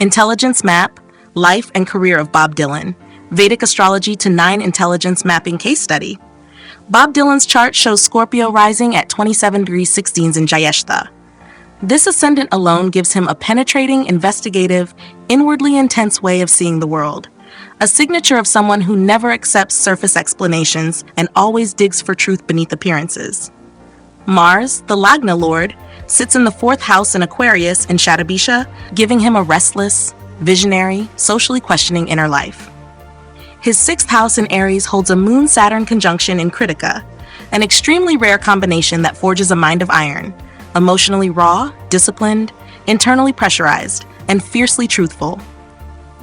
Intelligence Map, Life and Career of Bob Dylan, Vedic Astrology to 9 Intelligence Mapping Case Study. Bob Dylan's chart shows Scorpio rising at 27 degrees 16 in Jyeshtha. This ascendant alone gives him a penetrating, investigative, inwardly intense way of seeing the world, a signature of someone who never accepts surface explanations and always digs for truth beneath appearances. Mars, the Lagna lord, sits in the 4th house in Aquarius in Shatabhisha, giving him a restless, visionary, socially questioning inner life. His 6th house in Aries holds a Moon-Saturn conjunction in Kritika, an extremely rare combination that forges a mind of iron, emotionally raw, disciplined, internally pressurized, and fiercely truthful.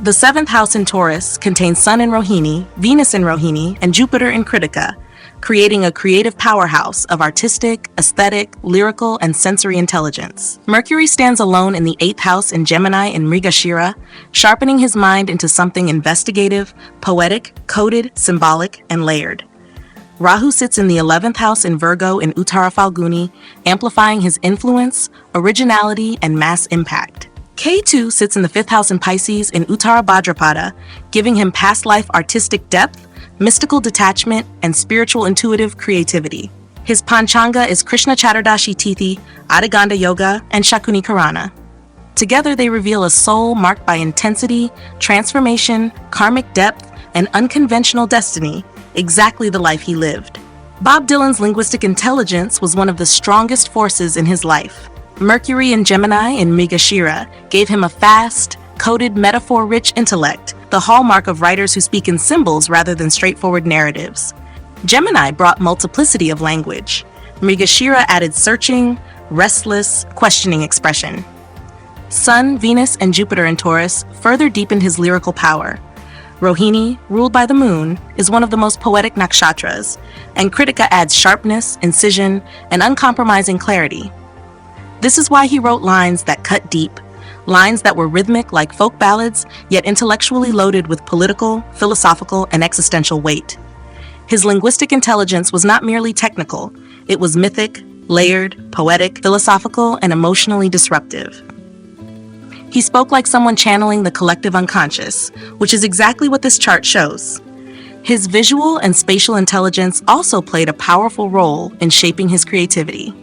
The 7th house in Taurus contains Sun in Rohini, Venus in Rohini, and Jupiter in Kritika, creating a creative powerhouse of artistic, aesthetic, lyrical, and sensory intelligence. Mercury stands alone in the 8th house in Gemini in Mrigashira, sharpening his mind into something investigative, poetic, coded, symbolic, and layered. Rahu sits in the 11th house in Virgo in Uttara Falguni, amplifying his influence, originality, and mass impact. Ketu sits in the 5th house in Pisces in Uttara Bhadrapada, giving him past life artistic depth, mystical detachment, and spiritual intuitive creativity. His Panchanga is Krishna Chaturdashi Tithi, Adhiganda Yoga, and Shakuni Karana. Together they reveal a soul marked by intensity, transformation, karmic depth, and unconventional destiny, exactly the life he lived. Bob Dylan's linguistic intelligence was one of the strongest forces in his life. Mercury in Gemini in Mrigashira gave him a fast, coded, metaphor-rich intellect, the hallmark of writers who speak in symbols rather than straightforward narratives. Gemini brought multiplicity of language. Mrigashira added searching, restless, questioning expression. Sun, Venus, and Jupiter in Taurus further deepened his lyrical power. Rohini, ruled by the moon, is one of the most poetic nakshatras, and Kritika adds sharpness, incision, and uncompromising clarity. This is why he wrote lines that cut deep, lines that were rhythmic like folk ballads, yet intellectually loaded with political, philosophical, and existential weight. His linguistic intelligence was not merely technical, it was mythic, layered, poetic, philosophical, and emotionally disruptive. He spoke like someone channeling the collective unconscious, which is exactly what this chart shows. His visual and spatial intelligence also played a powerful role in shaping his creativity.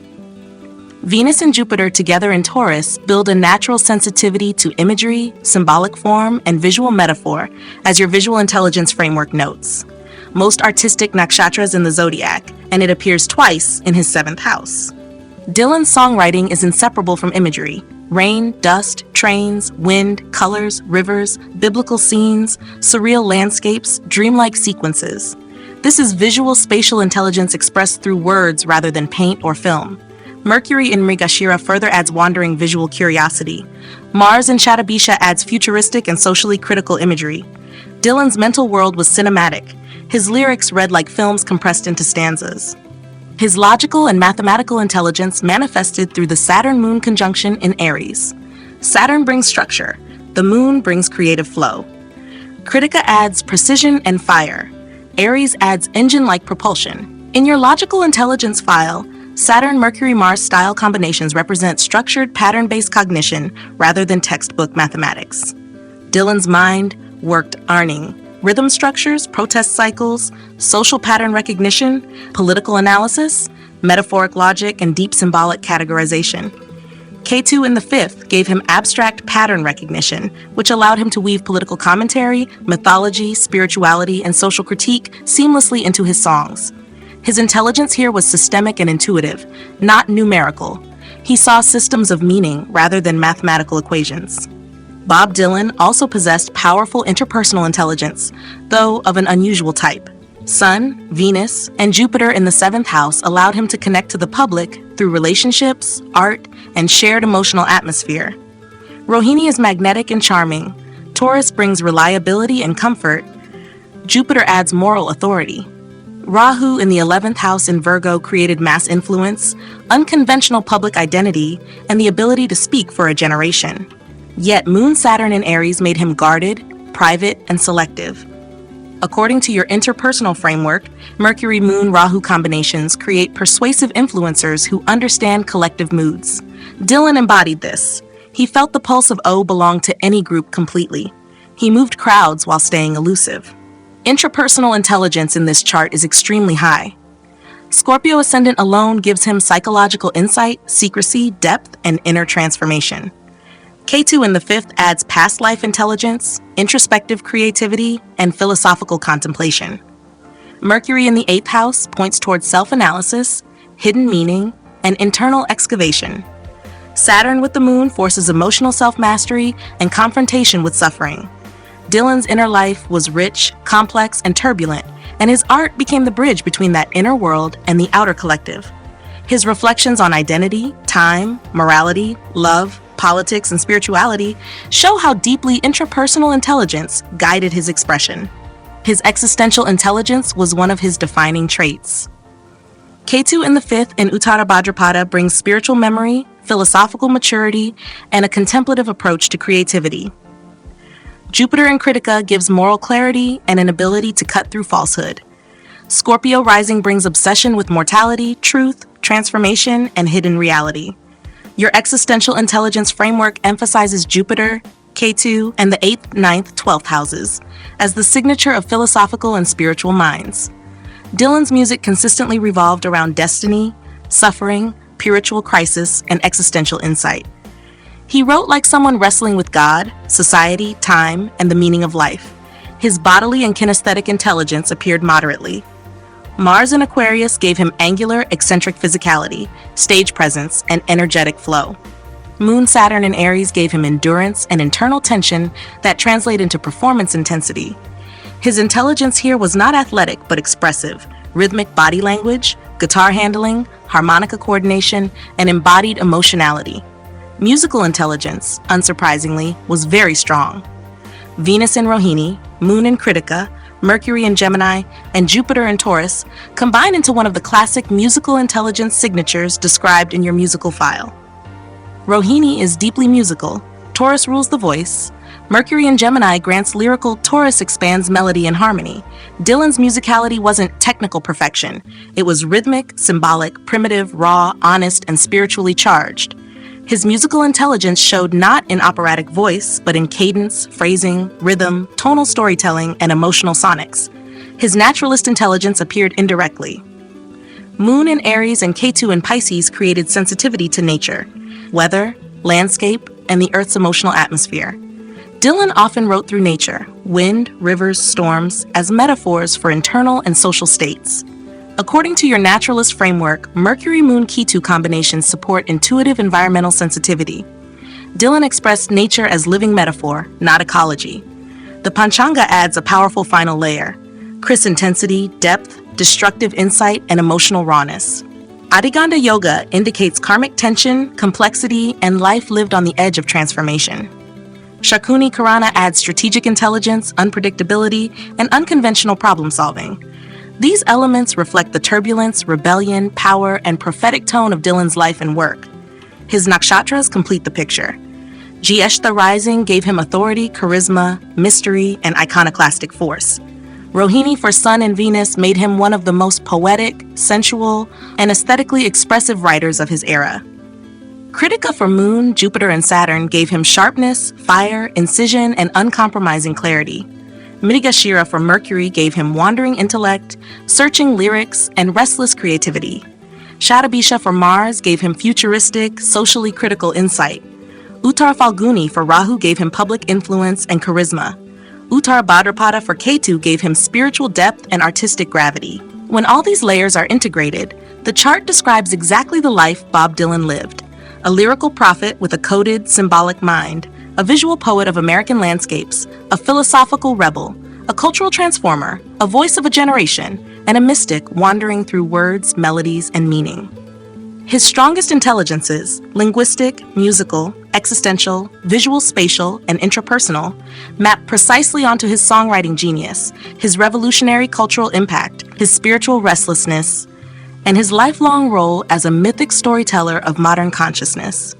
Venus and Jupiter together in Taurus build a natural sensitivity to imagery, symbolic form, and visual metaphor, as your visual intelligence framework notes. Most artistic nakshatras in the zodiac, and it appears twice in his 7th house. Dylan's songwriting is inseparable from imagery. Rain, dust, trains, wind, colors, rivers, biblical scenes, surreal landscapes, dreamlike sequences. This is visual spatial intelligence expressed through words rather than paint or film. Mercury in Mrigashira further adds wandering visual curiosity. Mars in Shatabhisha adds futuristic and socially critical imagery. Dylan's mental world was cinematic. His lyrics read like films compressed into stanzas. His logical and mathematical intelligence manifested through the Saturn-Moon conjunction in Aries. Saturn brings structure. The Moon brings creative flow. Kritika adds precision and fire. Aries adds engine-like propulsion. In your logical intelligence file, Saturn-Mercury-Mars style combinations represent structured, pattern-based cognition rather than textbook mathematics. Dylan's mind worked Arning, rhythm structures, protest cycles, social pattern recognition, political analysis, metaphoric logic, and deep symbolic categorization. Ketu in the 5th gave him abstract pattern recognition, which allowed him to weave political commentary, mythology, spirituality, and social critique seamlessly into his songs. His intelligence here was systemic and intuitive, not numerical. He saw systems of meaning rather than mathematical equations. Bob Dylan also possessed powerful interpersonal intelligence, though of an unusual type. Sun, Venus, and Jupiter in the 7th house allowed him to connect to the public through relationships, art, and shared emotional atmosphere. Rohini is magnetic and charming. Taurus brings reliability and comfort. Jupiter adds moral authority. Rahu in the 11th house in Virgo created mass influence, unconventional public identity, and the ability to speak for a generation. Yet Moon-Saturn in Aries made him guarded, private, and selective. According to your interpersonal framework, Mercury-Moon-Rahu combinations create persuasive influencers who understand collective moods. Dylan embodied this. He felt the pulse of O belonged to any group completely. He moved crowds while staying elusive. Intrapersonal intelligence in this chart is extremely high. Scorpio ascendant alone gives him psychological insight, secrecy, depth, and inner transformation. K2 in the 5th adds past life intelligence, introspective creativity, and philosophical contemplation. Mercury in the 8th house points towards self-analysis, hidden meaning, and internal excavation. Saturn with the moon forces emotional self-mastery and confrontation with suffering. Dylan's inner life was rich, complex, and turbulent, and his art became the bridge between that inner world and the outer collective. His reflections on identity, time, morality, love, politics, and spirituality show how deeply intrapersonal intelligence guided his expression. His existential intelligence was one of his defining traits. K2 in the 5th in Uttara Bhadrapada brings spiritual memory, philosophical maturity, and a contemplative approach to creativity. Jupiter in Kritika gives moral clarity and an ability to cut through falsehood. Scorpio rising brings obsession with mortality, truth, transformation, and hidden reality. Your existential intelligence framework emphasizes Jupiter, K2, and the 8th, 9th, 12th houses as the signature of philosophical and spiritual minds. Dylan's music consistently revolved around destiny, suffering, spiritual crisis, and existential insight. He wrote like someone wrestling with God, society, time, and the meaning of life. His bodily and kinesthetic intelligence appeared moderately. Mars in Aquarius gave him angular, eccentric physicality, stage presence, and energetic flow. Moon Saturn in Aries gave him endurance and internal tension that translate into performance intensity. His intelligence here was not athletic but expressive, rhythmic body language, guitar handling, harmonica coordination, and embodied emotionality. Musical intelligence, unsurprisingly, was very strong. Venus in Rohini, Moon in Kritika, Mercury in Gemini, and Jupiter in Taurus combine into one of the classic musical intelligence signatures described in your musical file. Rohini is deeply musical, Taurus rules the voice, Mercury in Gemini grants lyrical, Taurus expands melody and harmony. Dylan's musicality wasn't technical perfection. It was rhythmic, symbolic, primitive, raw, honest, and spiritually charged. His musical intelligence showed not in operatic voice, but in cadence, phrasing, rhythm, tonal storytelling, and emotional sonics. His naturalist intelligence appeared indirectly. Moon in Aries and K2 in Pisces created sensitivity to nature, weather, landscape, and the Earth's emotional atmosphere. Dylan often wrote through nature, wind, rivers, storms, as metaphors for internal and social states. According to your naturalist framework, Mercury-Moon-Ketu combinations support intuitive environmental sensitivity. Dylan expressed nature as living metaphor, not ecology. The Panchanga adds a powerful final layer: crisp intensity, depth, destructive insight, and emotional rawness. Adhiganda Yoga indicates karmic tension, complexity, and life lived on the edge of transformation. Shakuni Karana adds strategic intelligence, unpredictability, and unconventional problem-solving. These elements reflect the turbulence, rebellion, power, and prophetic tone of Dylan's life and work. His nakshatras complete the picture. Jyeshtha rising gave him authority, charisma, mystery, and iconoclastic force. Rohini for Sun and Venus made him one of the most poetic, sensual, and aesthetically expressive writers of his era. Kritika for Moon, Jupiter, and Saturn gave him sharpness, fire, incision, and uncompromising clarity. Mrigashira for Mercury gave him wandering intellect, searching lyrics, and restless creativity. Shatabhisha for Mars gave him futuristic, socially critical insight. Uttar Falguni for Rahu gave him public influence and charisma. Uttar Bhadrapada for Ketu gave him spiritual depth and artistic gravity. When all these layers are integrated, the chart describes exactly the life Bob Dylan lived. A lyrical prophet with a coded, symbolic mind, a visual poet of American landscapes, a philosophical rebel, a cultural transformer, a voice of a generation, and a mystic wandering through words, melodies, and meaning. His strongest intelligences, linguistic, musical, existential, visual, spatial, and intrapersonal, map precisely onto his songwriting genius, his revolutionary cultural impact, his spiritual restlessness, and his lifelong role as a mythic storyteller of modern consciousness.